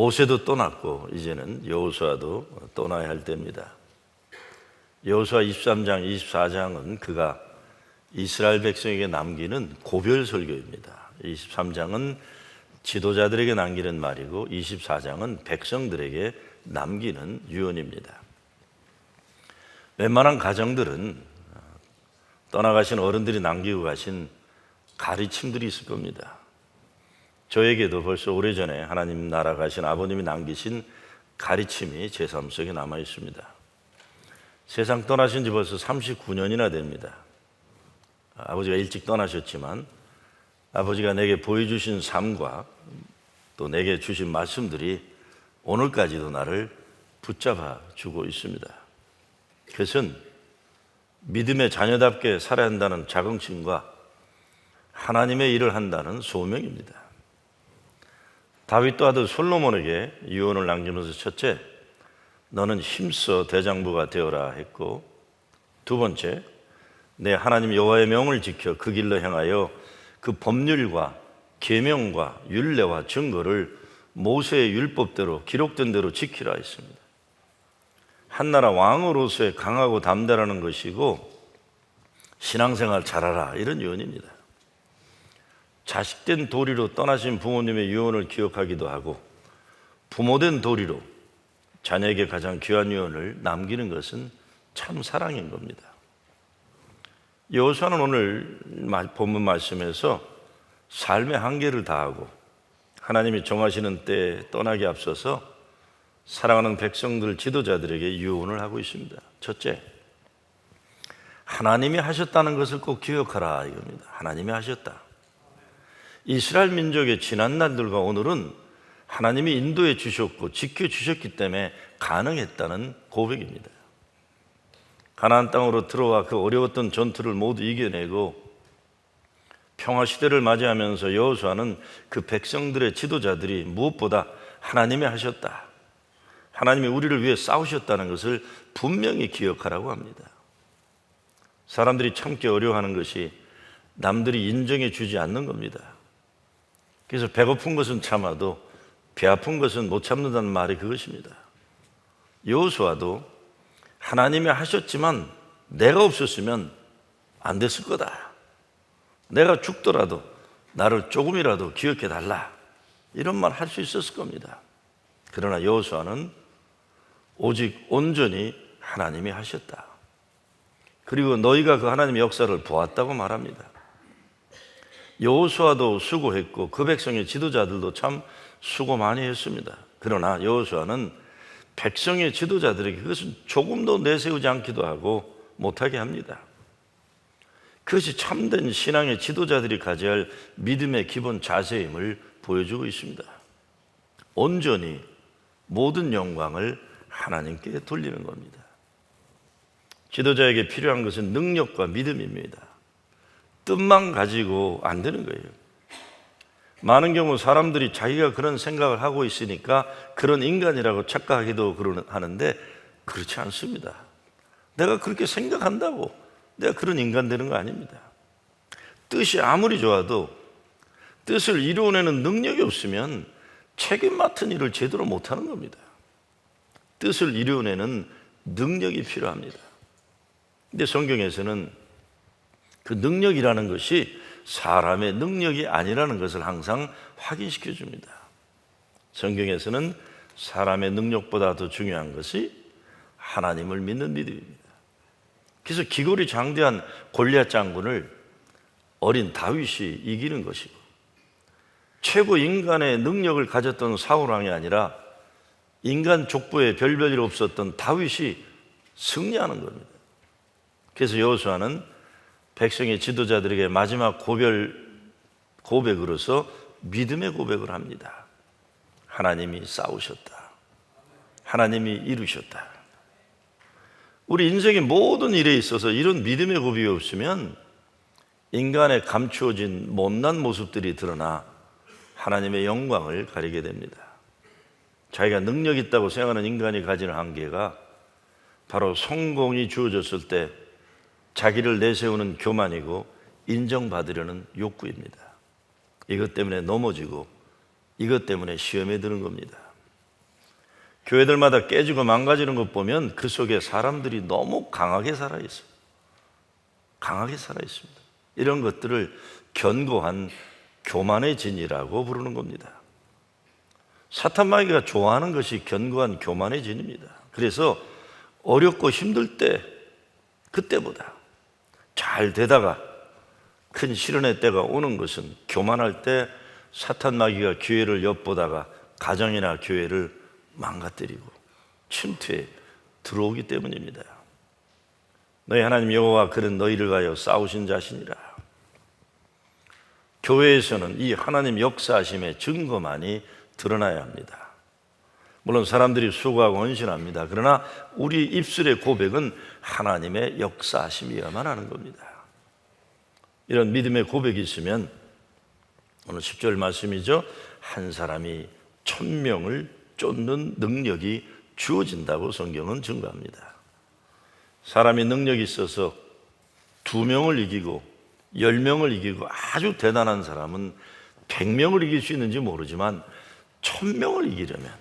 모세도 떠났고 이제는 여호수아도 떠나야 할 때입니다. 여호수아 23장, 24장은 그가 이스라엘 백성에게 남기는 고별 설교입니다. 23장은 지도자들에게 남기는 말이고 24장은 백성들에게 남기는 유언입니다. 웬만한 가정들은 떠나가신 어른들이 남기고 가신 가르침들이 있을 겁니다. 저에게도 벌써 오래전에 하나님 나라 가신 아버님이 남기신 가르침이 제 삶 속에 남아 있습니다. 세상 떠나신 지 벌써 39년이나 됩니다. 아버지가 일찍 떠나셨지만 아버지가 내게 보여주신 삶과 또 내게 주신 말씀들이 오늘까지도 나를 붙잡아 주고 있습니다. 그것은 믿음의 자녀답게 살아야 한다는 자긍심과 하나님의 일을 한다는 소명입니다. 다윗도 아들 솔로몬에게 유언을 남기면서 첫째, 너는 힘써 대장부가 되어라 했고, 두 번째, 내 하나님 여호와의 명을 지켜 그 길로 행하여 그 법률과 계명과 율례와 증거를 모세의 율법대로 기록된 대로 지키라 했습니다. 한나라 왕으로서의 강하고 담대라는 것이고 신앙생활 잘하라 이런 유언입니다. 자식된 도리로 떠나신 부모님의 유언을 기억하기도 하고 부모된 도리로 자녀에게 가장 귀한 유언을 남기는 것은 참 사랑인 겁니다. 여호수아는 오늘 본문 말씀에서 삶의 한계를 다하고 하나님이 정하시는 때에 떠나기 앞서서 사랑하는 백성들 지도자들에게 유언을 하고 있습니다. 첫째, 하나님이 하셨다는 것을 꼭 기억하라 이겁니다. 하나님이 하셨다. 이스라엘 민족의 지난 날들과 오늘은 하나님이 인도해 주셨고 지켜주셨기 때문에 가능했다는 고백입니다. 가나안 땅으로 들어와 그 어려웠던 전투를 모두 이겨내고 평화 시대를 맞이하면서 여호수아는 그 백성들의 지도자들이 무엇보다 하나님이 하셨다, 하나님이 우리를 위해 싸우셨다는 것을 분명히 기억하라고 합니다. 사람들이 참기 어려워하는 것이 남들이 인정해 주지 않는 겁니다. 그래서 배고픈 것은 참아도 배 아픈 것은 못 참는다는 말이 그것입니다. 여호수아도 하나님이 하셨지만 내가 없었으면 안 됐을 거다, 내가 죽더라도 나를 조금이라도 기억해 달라, 이런 말 할 수 있었을 겁니다. 그러나 여호수아는 오직 온전히 하나님이 하셨다, 그리고 너희가 그 하나님의 역사를 보았다고 말합니다. 여호수아도 수고했고 그 백성의 지도자들도 참 수고 많이 했습니다. 그러나 여호수아는 백성의 지도자들에게 그것은 조금도 내세우지 않기도 하고 못하게 합니다. 그것이 참된 신앙의 지도자들이 가져야 할 믿음의 기본 자세임을 보여주고 있습니다. 온전히 모든 영광을 하나님께 돌리는 겁니다. 지도자에게 필요한 것은 능력과 믿음입니다. 뜻만 가지고 안 되는 거예요. 많은 경우 사람들이 자기가 그런 생각을 하고 있으니까 그런 인간이라고 착각하기도 하는데 그렇지 않습니다. 내가 그렇게 생각한다고 내가 그런 인간 되는 거 아닙니다. 뜻이 아무리 좋아도 뜻을 이루어내는 능력이 없으면 책임 맡은 일을 제대로 못하는 겁니다. 뜻을 이루어내는 능력이 필요합니다. 근데 성경에서는 그 능력이라는 것이 사람의 능력이 아니라는 것을 항상 확인시켜 줍니다. 성경에서는 사람의 능력보다 더 중요한 것이 하나님을 믿는 믿음입니다. 그래서 기골이 장대한 골리앗 장군을 어린 다윗이 이기는 것이고, 최고 인간의 능력을 가졌던 사울 왕이 아니라 인간 족보에 별별일 없었던 다윗이 승리하는 겁니다. 그래서 여호수아는 백성의 지도자들에게 마지막 고백으로서 믿음의 고백을 합니다. 하나님이 싸우셨다, 하나님이 이루셨다. 우리 인생의 모든 일에 있어서 이런 믿음의 고백이 없으면 인간의 감추어진 못난 모습들이 드러나 하나님의 영광을 가리게 됩니다. 자기가 능력 있다고 생각하는 인간이 가지는 한계가 바로 성공이 주어졌을 때 자기를 내세우는 교만이고 인정받으려는 욕구입니다. 이것 때문에 넘어지고 이것 때문에 시험에 드는 겁니다. 교회들마다 깨지고 망가지는 것 보면 그 속에 사람들이 너무 강하게 살아있어요. 강하게 살아있습니다. 이런 것들을 견고한 교만의 진이라고 부르는 겁니다. 사탄 마귀가 좋아하는 것이 견고한 교만의 진입니다. 그래서 어렵고 힘들 때, 그때보다 잘 되다가 큰 시련의 때가 오는 것은 교만할 때 사탄 마귀가 기회를 엿보다가 가정이나 교회를 망가뜨리고 침투에 들어오기 때문입니다. 너희 하나님 여호와 그는 너희를 가여 싸우신 자신이라. 교회에서는 이 하나님 역사하심의 증거만이 드러나야 합니다. 물론 사람들이 수고하고 헌신합니다. 그러나 우리 입술의 고백은 하나님의 역사하심이어야만 하는 겁니다. 이런 믿음의 고백이 있으면 오늘 10절 말씀이죠. 한 사람이 1000명을 쫓는 능력이 주어진다고 성경은 증거합니다. 사람이 능력이 있어서 2명을 이기고 10명을 이기고 아주 대단한 사람은 100명을 이길 수 있는지 모르지만 1000명을 이기려면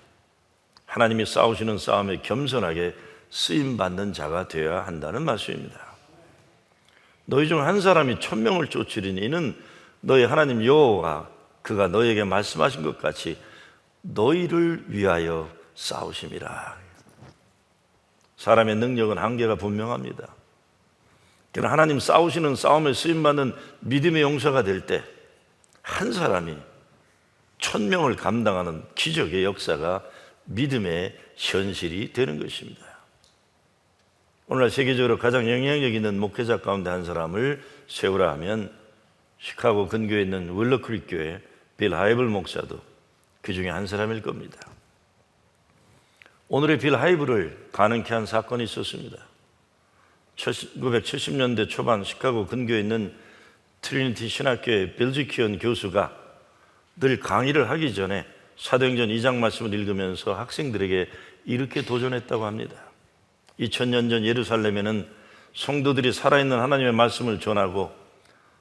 하나님이 싸우시는 싸움에 겸손하게 쓰임받는 자가 되어야 한다는 말씀입니다. 너희 중 한 사람이 1000명을 쫓으리니 이는 너희 하나님 여호와가 그가 너희에게 말씀하신 것 같이 너희를 위하여 싸우심이라. 사람의 능력은 한계가 분명합니다. 그러나 하나님 싸우시는 싸움에 쓰임받는 믿음의 용사가 될 때 한 사람이 1000명을 감당하는 기적의 역사가 믿음의 현실이 되는 것입니다. 오늘날 세계적으로 가장 영향력 있는 목회자 가운데 한 사람을 세우라 하면 시카고 근교에 있는 윌러크릭 교회 빌 하이블 목사도 그 중에 한 사람일 겁니다. 오늘의 빌 하이블을 가능케 한 사건이 있었습니다. 1970년대 초반 시카고 근교에 있는 트리니티 신학교의 빌지키언 교수가 늘 강의를 하기 전에 사도행전 2장 말씀을 읽으면서 학생들에게 이렇게 도전했다고 합니다. 2000년 전 예루살렘에는 성도들이 살아있는 하나님의 말씀을 전하고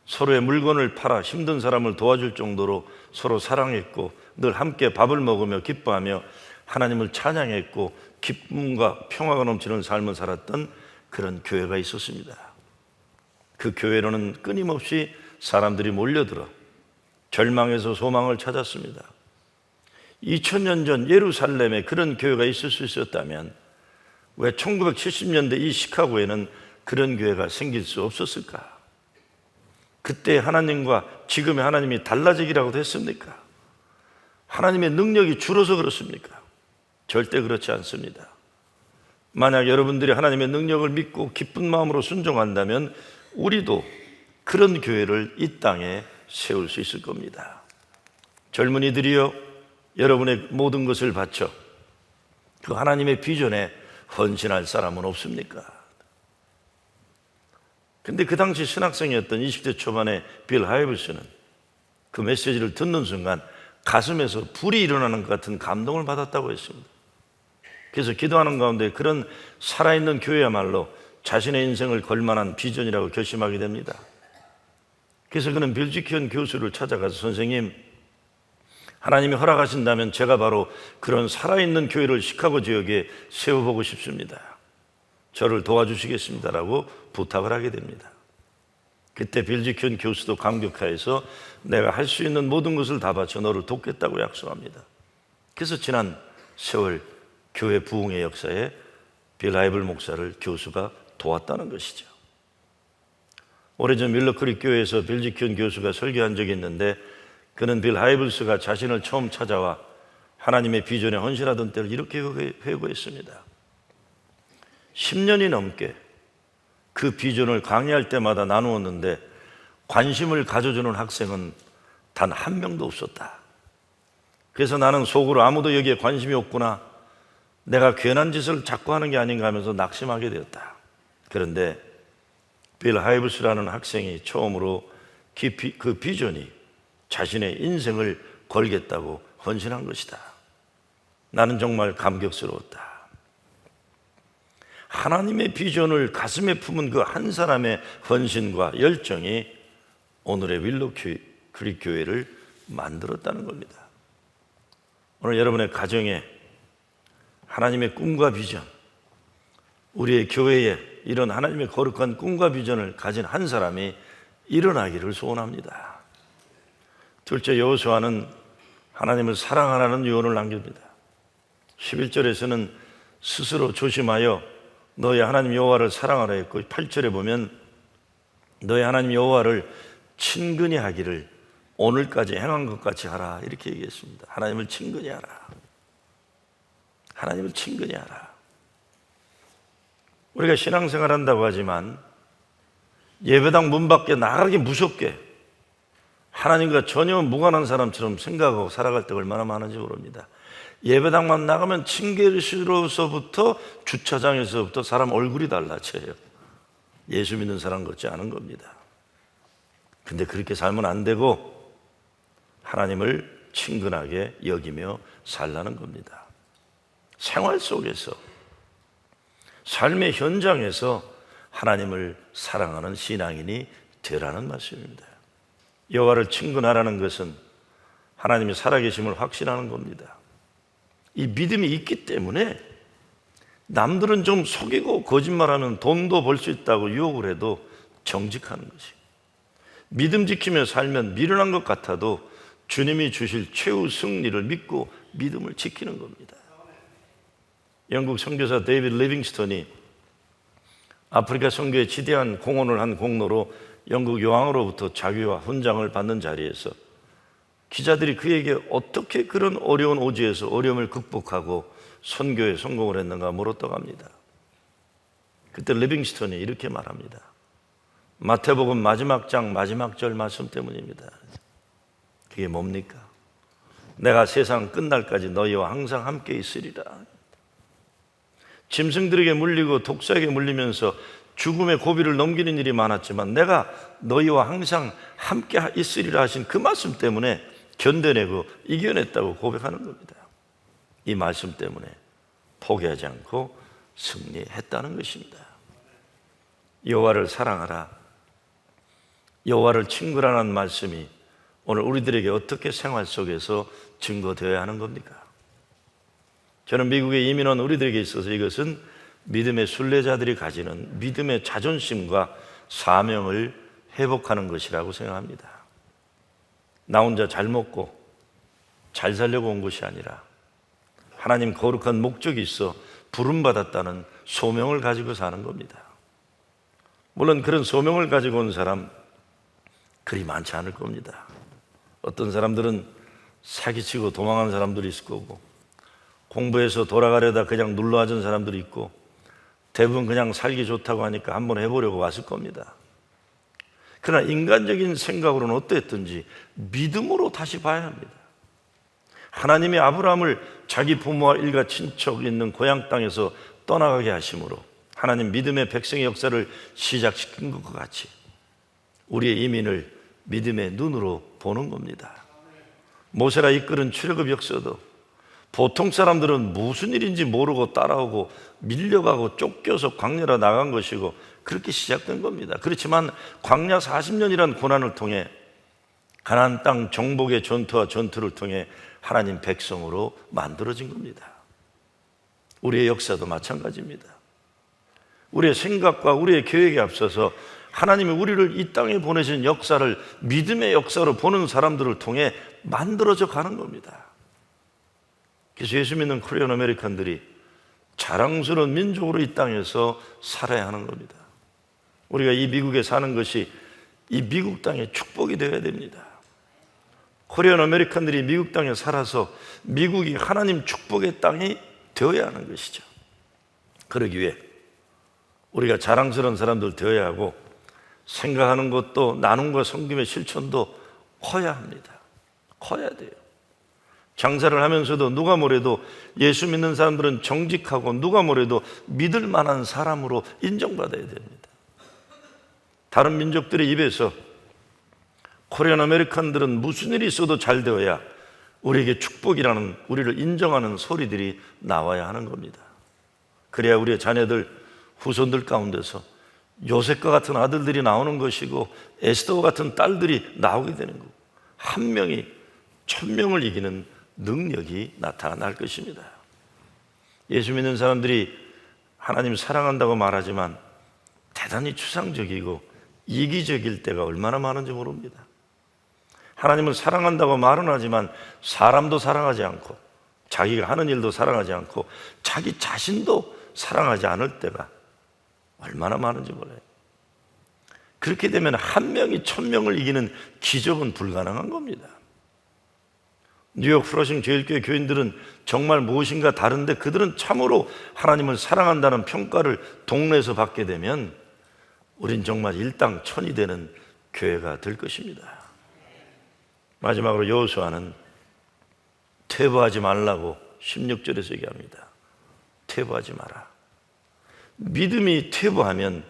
서로의 물건을 팔아 힘든 사람을 도와줄 정도로 서로 사랑했고 늘 함께 밥을 먹으며 기뻐하며 하나님을 찬양했고 기쁨과 평화가 넘치는 삶을 살았던 그런 교회가 있었습니다. 그 교회로는 끊임없이 사람들이 몰려들어 절망에서 소망을 찾았습니다. 2000년 전 예루살렘에 그런 교회가 있을 수 있었다면 왜 1970년대 이 시카고에는 그런 교회가 생길 수 없었을까? 그때 하나님과 지금의 하나님이 달라지기라고도 했습니까? 하나님의 능력이 줄어서 그렇습니까? 절대 그렇지 않습니다. 만약 여러분들이 하나님의 능력을 믿고 기쁜 마음으로 순종한다면 우리도 그런 교회를 이 땅에 세울 수 있을 겁니다. 젊은이들이여, 여러분의 모든 것을 바쳐 그 하나님의 비전에 헌신할 사람은 없습니까? 근데 그 당시 신학생이었던 20대 초반의 빌 하이블스는 그 메시지를 듣는 순간 가슴에서 불이 일어나는 것 같은 감동을 받았다고 했습니다. 그래서 기도하는 가운데 그런 살아있는 교회야말로 자신의 인생을 걸만한 비전이라고 결심하게 됩니다. 그래서 그는 빌지키언 교수를 찾아가서 선생님, 하나님이 허락하신다면 제가 바로 그런 살아있는 교회를 시카고 지역에 세워보고 싶습니다. 저를 도와주시겠습니다라고 부탁을 하게 됩니다. 그때 빌지키언 교수도 감격하여서 내가 할 수 있는 모든 것을 다 바쳐 너를 돕겠다고 약속합니다. 그래서 지난 세월 교회 부흥의 역사에 빌 하이블 목사를 교수가 도왔다는 것이죠. 오래전 밀러크릭 교회에서 빌지키언 교수가 설교한 적이 있는데 그는 빌 하이블스가 자신을 처음 찾아와 하나님의 비전에 헌신하던 때를 이렇게 회고했습니다. 10년이 넘게 그 비전을 강의할 때마다 나누었는데 관심을 가져주는 학생은 단 한 명도 없었다. 그래서 나는 속으로 아무도 여기에 관심이 없구나, 내가 괜한 짓을 자꾸 하는 게 아닌가 하면서 낙심하게 되었다. 그런데 빌 하이블스라는 학생이 처음으로 그 비전이 자신의 인생을 걸겠다고 헌신한 것이다. 나는 정말 감격스러웠다. 하나님의 비전을 가슴에 품은 그 한 사람의 헌신과 열정이 오늘의 윌러크릭 교회를 만들었다는 겁니다. 오늘 여러분의 가정에 하나님의 꿈과 비전, 우리의 교회에 이런 하나님의 거룩한 꿈과 비전을 가진 한 사람이 일어나기를 소원합니다. 둘째, 여호수아는 하나님을 사랑하라는 유언을 남깁니다. 11절에서는 스스로 조심하여 너의 하나님 여호와를 사랑하라 했고, 8절에 보면 너의 하나님 여호와를 친근히 하기를 오늘까지 행한 것 같이 하라, 이렇게 얘기했습니다. 하나님을 친근히 하라. 하나님을 친근히 하라. 우리가 신앙생활 한다고 하지만 예배당 문 밖에 나가기 무섭게 하나님과 전혀 무관한 사람처럼 생각하고 살아갈 때가 얼마나 많은지 모릅니다. 예배당만 나가면 층계실로서부터 주차장에서부터 사람 얼굴이 달라져요. 예수 믿는 사람 같지 않은 겁니다. 근데 그렇게 살면 안 되고 하나님을 친근하게 여기며 살라는 겁니다. 생활 속에서, 삶의 현장에서 하나님을 사랑하는 신앙인이 되라는 말씀입니다. 여호와를 친근하라는 것은 하나님이 살아계심을 확신하는 겁니다. 이 믿음이 있기 때문에 남들은 좀 속이고 거짓말하면 돈도 벌 수 있다고 유혹을 해도 정직하는 것이, 믿음 지키며 살면 미련한 것 같아도 주님이 주실 최후 승리를 믿고 믿음을 지키는 겁니다. 영국 선교사 데이비드 리빙스턴이 아프리카 선교에 지대한 공헌을 한 공로로 영국 여왕으로부터 자귀와 훈장을 받는 자리에서 기자들이 그에게 어떻게 그런 어려운 오지에서 어려움을 극복하고 선교에 성공을 했는가 물었다고 합니다. 그때 리빙스턴이 이렇게 말합니다. 마태복음 마지막 장 마지막 절 말씀 때문입니다. 그게 뭡니까? 내가 세상 끝날까지 너희와 항상 함께 있으리라. 짐승들에게 물리고 독사에게 물리면서 죽음의 고비를 넘기는 일이 많았지만 내가 너희와 항상 함께 있으리라 하신 그 말씀 때문에 견뎌내고 이겨냈다고 고백하는 겁니다. 이 말씀 때문에 포기하지 않고 승리했다는 것입니다. 여호와를 사랑하라, 여호와를 친구라는 말씀이 오늘 우리들에게 어떻게 생활 속에서 증거되어야 하는 겁니까? 저는 미국에 이민 온 우리들에게 있어서 이것은 믿음의 순례자들이 가지는 믿음의 자존심과 사명을 회복하는 것이라고 생각합니다. 나 혼자 잘 먹고 잘 살려고 온 것이 아니라 하나님 거룩한 목적이 있어 부름받았다는 소명을 가지고 사는 겁니다. 물론 그런 소명을 가지고 온 사람 그리 많지 않을 겁니다. 어떤 사람들은 사기치고 도망한 사람들이 있을 거고, 공부해서 돌아가려다 그냥 눌러앉은 사람들이 있고, 대부분 그냥 살기 좋다고 하니까 한번 해보려고 왔을 겁니다. 그러나 인간적인 생각으로는 어땠든지 믿음으로 다시 봐야 합니다. 하나님이 아브라함을 자기 부모와 일가 친척 있는 고향 땅에서 떠나가게 하심으로 하나님 믿음의 백성의 역사를 시작시킨 것과 같이 우리의 이민을 믿음의 눈으로 보는 겁니다. 모세가 이끌은 출애굽 역사도 보통 사람들은 무슨 일인지 모르고 따라오고 밀려가고 쫓겨서 광야로 나간 것이고 그렇게 시작된 겁니다. 그렇지만 광야 40년이라는 고난을 통해 가나안 땅 정복의 전투와 전투를 통해 하나님 백성으로 만들어진 겁니다. 우리의 역사도 마찬가지입니다. 우리의 생각과 우리의 계획에 앞서서 하나님이 우리를 이 땅에 보내신 역사를 믿음의 역사로 보는 사람들을 통해 만들어져 가는 겁니다. 그래서 예수 믿는 코리안 아메리칸들이 자랑스러운 민족으로 이 땅에서 살아야 하는 겁니다. 우리가 이 미국에 사는 것이 이 미국 땅의 축복이 되어야 됩니다. 코리안 아메리칸들이 미국 땅에 살아서 미국이 하나님 축복의 땅이 되어야 하는 것이죠. 그러기 위해 우리가 자랑스러운 사람들 되어야 하고, 생각하는 것도 나눔과 섬김의 실천도 커야 합니다. 커야 돼요. 장사를 하면서도 누가 뭐래도 예수 믿는 사람들은 정직하고 누가 뭐래도 믿을 만한 사람으로 인정받아야 됩니다. 다른 민족들의 입에서 코리안 아메리칸들은 무슨 일이 있어도 잘 되어야 우리에게 축복이라는, 우리를 인정하는 소리들이 나와야 하는 겁니다. 그래야 우리의 자녀들, 후손들 가운데서 요셉과 같은 아들들이 나오는 것이고 에스더와 같은 딸들이 나오게 되는 거고, 한 명이 1000명을 이기는 능력이 나타날 것입니다. 예수 믿는 사람들이 하나님 사랑한다고 말하지만 대단히 추상적이고 이기적일 때가 얼마나 많은지 모릅니다. 하나님을 사랑한다고 말은 하지만 사람도 사랑하지 않고 자기가 하는 일도 사랑하지 않고 자기 자신도 사랑하지 않을 때가 얼마나 많은지 몰라요. 그렇게 되면 한 명이 1000명을 이기는 기적은 불가능한 겁니다. 뉴욕 플러싱 제일교회 교인들은 정말 무엇인가 다른데 그들은 참으로 하나님을 사랑한다는 평가를 동네에서 받게 되면 우린 정말 일당천이 되는 교회가 될 것입니다. 마지막으로 여호수아는 퇴보하지 말라고 16절에서 얘기합니다. 퇴보하지 마라. 믿음이 퇴보하면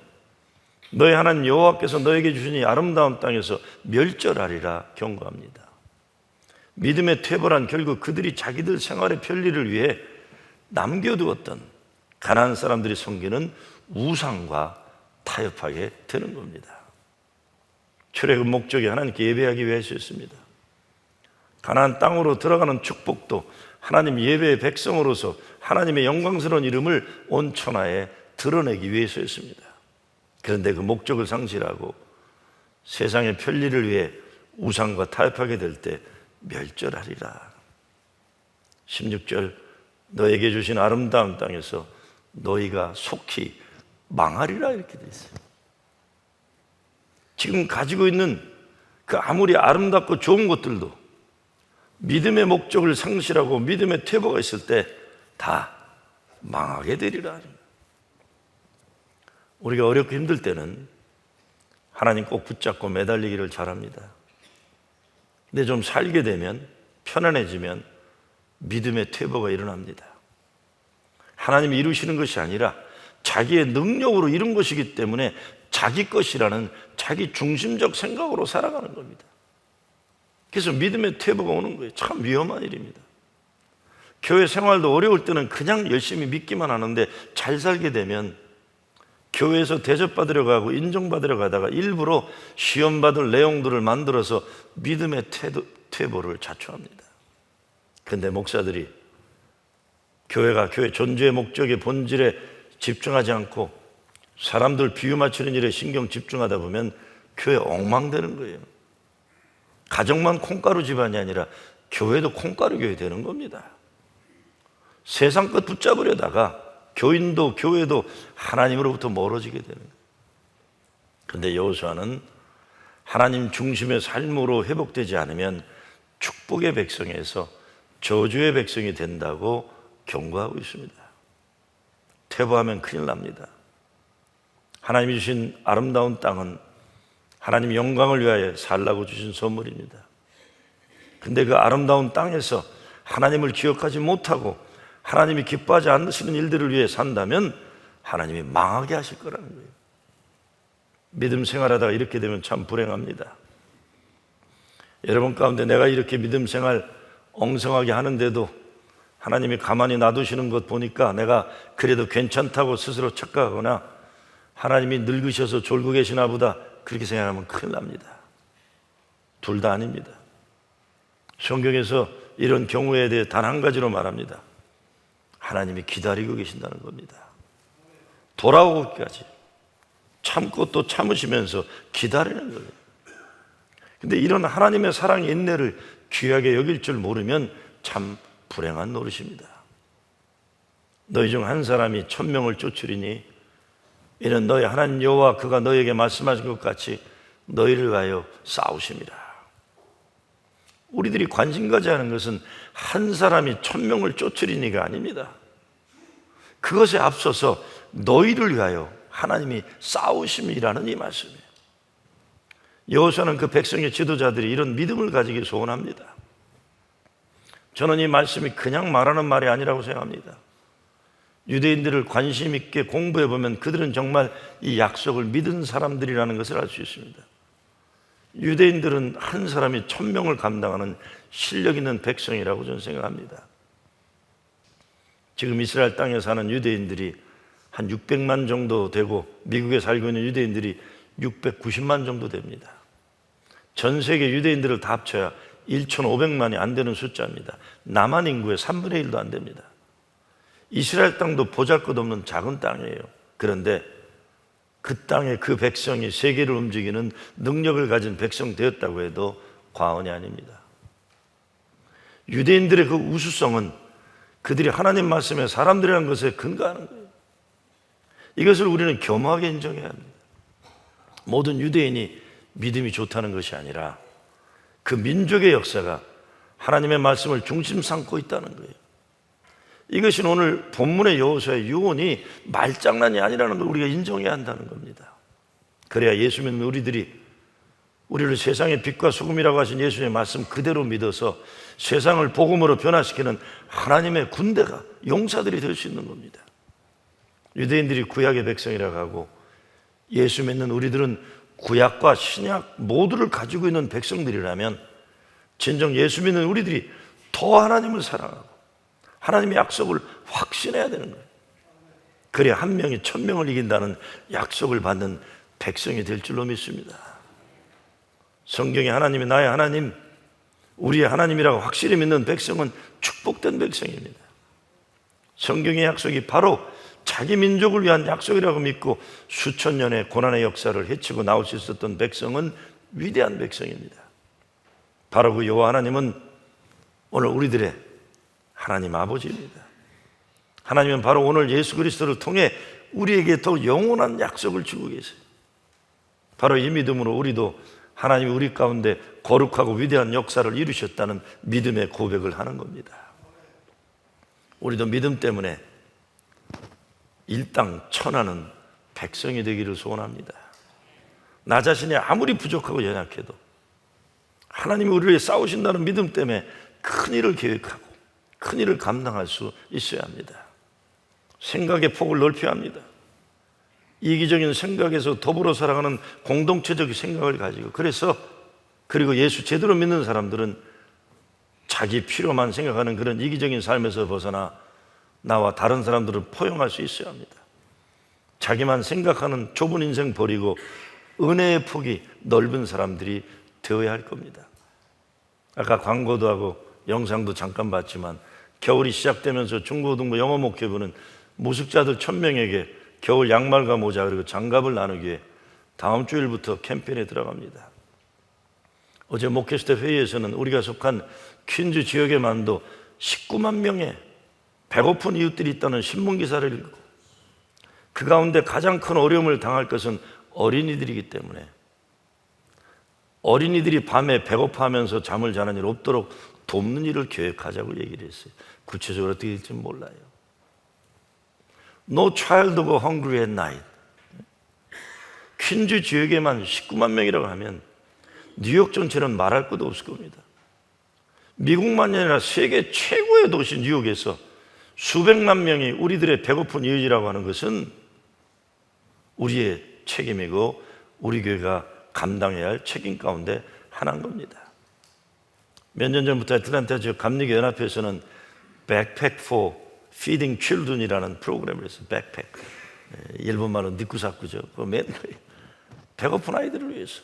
너희 하나님 여호와께서 너에게 주신 이 아름다운 땅에서 멸절하리라 경고합니다. 믿음의 퇴보란 결국 그들이 자기들 생활의 편리를 위해 남겨두었던 가나안 사람들이 섬기는 우상과 타협하게 되는 겁니다. 출애굽 목적이 하나님께 예배하기 위해서였습니다. 가나안 땅으로 들어가는 축복도 하나님 예배의 백성으로서 하나님의 영광스러운 이름을 온 천하에 드러내기 위해서였습니다. 그런데 그 목적을 상실하고 세상의 편리를 위해 우상과 타협하게 될 때 멸절하리라. 16절 너에게 주신 아름다운 땅에서 너희가 속히 망하리라 이렇게 돼 있어요. 지금 가지고 있는 그 아무리 아름답고 좋은 것들도 믿음의 목적을 상실하고 믿음의 퇴보가 있을 때 다 망하게 되리라. 우리가 어렵고 힘들 때는 하나님 꼭 붙잡고 매달리기를 잘합니다. 근데 좀 살게 되면 편안해지면 믿음의 퇴보가 일어납니다. 하나님이 이루시는 것이 아니라 자기의 능력으로 이룬 것이기 때문에 자기 것이라는 자기 중심적 생각으로 살아가는 겁니다. 그래서 믿음의 퇴보가 오는 거예요. 참 위험한 일입니다. 교회 생활도 어려울 때는 그냥 열심히 믿기만 하는데 잘 살게 되면 교회에서 대접받으려 가고 인정받으려 가다가 일부러 시험받을 내용들을 만들어서 믿음의 퇴보를 자초합니다. 그런데 목사들이 교회가 교회 존재의 목적의 본질에 집중하지 않고 사람들 비유 맞추는 일에 신경 집중하다 보면 교회 엉망되는 거예요. 가정만 콩가루 집안이 아니라 교회도 콩가루 교회 되는 겁니다. 세상 것 붙잡으려다가 교인도 교회도 하나님으로부터 멀어지게 되는 거예요. 그런데 여호수아는 하나님 중심의 삶으로 회복되지 않으면 축복의 백성에서 저주의 백성이 된다고 경고하고 있습니다. 퇴보하면 큰일 납니다. 하나님이 주신 아름다운 땅은 하나님 영광을 위하여 살라고 주신 선물입니다. 근데 그 아름다운 땅에서 하나님을 기억하지 못하고 하나님이 기뻐하지 않으시는 일들을 위해 산다면 하나님이 망하게 하실 거라는 거예요. 믿음 생활하다가 이렇게 되면 참 불행합니다. 여러분 가운데 내가 이렇게 믿음 생활 엉성하게 하는데도 하나님이 가만히 놔두시는 것 보니까 내가 그래도 괜찮다고 스스로 착각하거나 하나님이 늙으셔서 졸고 계시나 보다 그렇게 생각하면 큰일 납니다. 둘 다 아닙니다. 성경에서 이런 경우에 대해 단 한 가지로 말합니다. 하나님이 기다리고 계신다는 겁니다. 돌아오기까지 참고 또 참으시면서 기다리는 거예요. 근데 이런 하나님의 사랑 인내를 귀하게 여길 줄 모르면 참 불행한 노릇입니다. 너희 중 한 사람이 1000명을 쫓으리니 이는 너희 하나님 여호와 그가 너희에게 말씀하신 것 같이 너희를 위하여 싸우심이라. 우리들이 관심 가져야 하는 것은 한 사람이 1000명을 쫓으리니가 아닙니다. 그것에 앞서서 너희를 위하여 하나님이 싸우심이라는 이 말씀이에요. 여호수아는 그 백성의 지도자들이 이런 믿음을 가지기 소원합니다. 저는 이 말씀이 그냥 말하는 말이 아니라고 생각합니다. 유대인들을 관심 있게 공부해 보면 그들은 정말 이 약속을 믿은 사람들이라는 것을 알 수 있습니다. 유대인들은 한 사람이 1000명을 감당하는 실력 있는 백성이라고 저는 생각합니다. 지금 이스라엘 땅에 사는 유대인들이 한 600만 정도 되고 미국에 살고 있는 유대인들이 690만 정도 됩니다. 전 세계 유대인들을 다 합쳐야 1,500만이 안 되는 숫자입니다. 남한 인구의 3분의 1도 안 됩니다. 이스라엘 땅도 보잘것없는 작은 땅이에요. 그런데 그 땅에 그 백성이 세계를 움직이는 능력을 가진 백성 되었다고 해도 과언이 아닙니다. 유대인들의 그 우수성은 그들이 하나님 말씀에 사람들이라는 것에 근거하는 거예요. 이것을 우리는 겸허하게 인정해야 합니다. 모든 유대인이 믿음이 좋다는 것이 아니라 그 민족의 역사가 하나님의 말씀을 중심 삼고 있다는 거예요. 이것이 오늘 본문의 여호수아의 유언이 말장난이 아니라는 걸 우리가 인정해야 한다는 겁니다. 그래야 예수 믿는 우리를 세상의 빛과 소금이라고 하신 예수님의 말씀 그대로 믿어서 세상을 복음으로 변화시키는 하나님의 군대가, 용사들이 될 수 있는 겁니다. 유대인들이 구약의 백성이라고 하고 예수 믿는 우리들은 구약과 신약 모두를 가지고 있는 백성들이라면 진정 예수 믿는 우리들이 더 하나님을 사랑하고 하나님의 약속을 확신해야 되는 거예요. 그래야 한 명이 1000명을 이긴다는 약속을 받는 백성이 될 줄로 믿습니다. 성경에 하나님이 나의 하나님, 우리의 하나님이라고 확실히 믿는 백성은 축복된 백성입니다. 성경의 약속이 바로 자기 민족을 위한 약속이라고 믿고 수천 년의 고난의 역사를 헤치고 나올 수 있었던 백성은 위대한 백성입니다. 바로 그 여호와 하나님은 오늘 우리들의 하나님 아버지입니다. 하나님은 바로 오늘 예수 그리스도를 통해 우리에게 더 영원한 약속을 주고 계세요. 바로 이 믿음으로 우리도 하나님이 우리 가운데 거룩하고 위대한 역사를 이루셨다는 믿음의 고백을 하는 겁니다. 우리도 믿음 때문에 일당 천하는 백성이 되기를 소원합니다. 나 자신이 아무리 부족하고 연약해도 하나님이 우리를 위해 싸우신다는 믿음 때문에 큰 일을 계획하고 큰 일을 감당할 수 있어야 합니다. 생각의 폭을 넓혀야 합니다. 이기적인 생각에서 더불어 살아가는 공동체적인 생각을 가지고 그리고 예수 제대로 믿는 사람들은 자기 필요만 생각하는 그런 이기적인 삶에서 벗어나 나와 다른 사람들을 포용할 수 있어야 합니다. 자기만 생각하는 좁은 인생 버리고 은혜의 폭이 넓은 사람들이 되어야 할 겁니다. 아까 광고도 하고 영상도 잠깐 봤지만 겨울이 시작되면서 중고등부 영어 목회부는 무식자들 1000명에게 겨울 양말과 모자 그리고 장갑을 나누기 위해 다음 주일부터 캠페인에 들어갑니다. 어제 목회시대 회의에서는 우리가 속한 퀸즈 지역에만도 19만 명의 배고픈 이웃들이 있다는 신문기사를 읽고 그 가운데 가장 큰 어려움을 당할 것은 어린이들이기 때문에 어린이들이 밤에 배고파하면서 잠을 자는 일 없도록 돕는 일을 계획하자고 얘기를 했어요. 구체적으로 어떻게 될지는 몰라요. No child go hungry at night. 퀸즈 지역에만 19만 명이라고 하면 뉴욕 전체는 말할 것도 없을 겁니다. 미국만이 아니라 세계 최고의 도시 뉴욕에서 수백만 명이 우리들의 배고픈 이웃이라고 하는 것은 우리의 책임이고 우리 교회가 감당해야 할 책임 가운데 하나인 겁니다. 몇 년 전부터 애틀랜타 지역 감리교 연합회에서는 Backpack for Feeding Children이라는 프로그램을 했어요. 백팩, 일본말로 니쿠사쿠죠. 그거 맨 거예요. 배고픈 아이들을 위해서.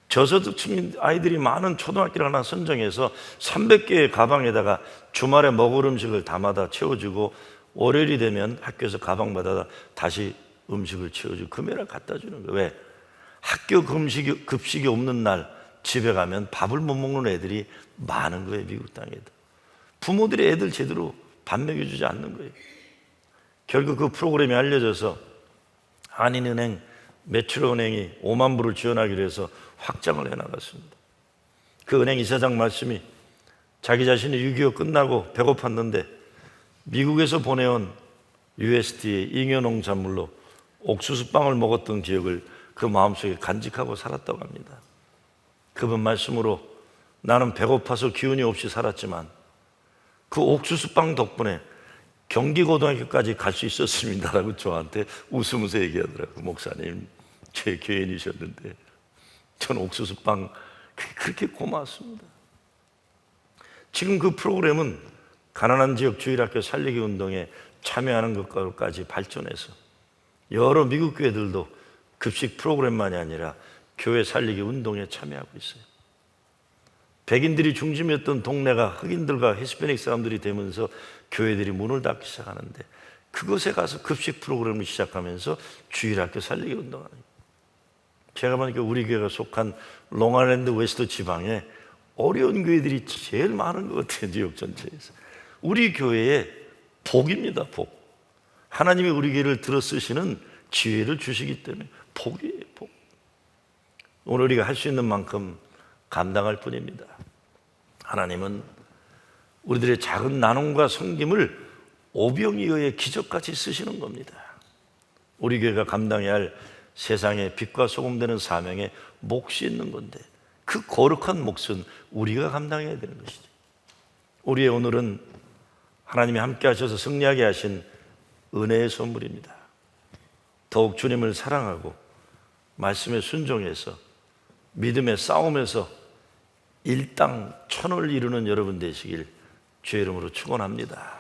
저소득층 아이들이 많은 초등학교를 하나 선정해서 300개의 가방에다가 주말에 먹을 음식을 담아다 채워주고 월요일이 되면 학교에서 가방 받아다 다시 음식을 채워주고 금요일에 갖다 주는 거예요. 왜? 학교 급식이 없는 날 집에 가면 밥을 못 먹는 애들이 많은 거예요. 미국 땅에도. 부모들이 애들 제대로 밥 먹여주지 않는 거예요. 결국 그 프로그램이 알려져서 한인은행, 매출은행이 5만 불을 지원하기로 해서 확장을 해나갔습니다. 그 은행 이사장 말씀이 자기 자신이 6.25 끝나고 배고팠는데 미국에서 보내온 USDA 잉여농산물로 옥수수빵을 먹었던 기억을 그 마음속에 간직하고 살았다고 합니다. 그분 말씀으로 나는 배고파서 기운이 없이 살았지만 그 옥수수빵 덕분에 경기고등학교까지 갈 수 있었습니다라고 저한테 웃으면서 얘기하더라고요. 목사님, 제 교인이셨는데 저는 옥수수빵 그렇게 고마웠습니다. 지금 그 프로그램은 가난한 지역 주일학교 살리기 운동에 참여하는 것까지 발전해서 여러 미국 교회들도 급식 프로그램만이 아니라 교회 살리기 운동에 참여하고 있어요. 백인들이 중심이었던 동네가 흑인들과 히스패닉 사람들이 되면서 교회들이 문을 닫기 시작하는데, 그곳에 가서 급식 프로그램을 시작하면서 주일학교 살리기 운동하는 거예요. 제가 보니까 우리 교회가 속한 롱아일랜드 웨스트 지방에 어려운 교회들이 제일 많은 것 같아요. 뉴욕 전체에서. 우리 교회의 복입니다. 복. 하나님이 우리 교회를 들어 쓰시는 기회를 주시기 때문에 복이에요. 복. 오늘 우리가 할 수 있는 만큼 감당할 뿐입니다. 하나님은 우리들의 작은 나눔과 섬김을 오병이어의 기적같이 쓰시는 겁니다. 우리 교회가 감당해야 할 세상의 빛과 소금 되는 사명에 몫이 있는 건데, 그 거룩한 몫은 우리가 감당해야 되는 것이죠. 우리의 오늘은 하나님이 함께 하셔서 승리하게 하신 은혜의 선물입니다. 더욱 주님을 사랑하고 말씀에 순종해서 믿음의 싸움에서 일당 천을 이루는 여러분 되시길 주의 이름으로 축원합니다.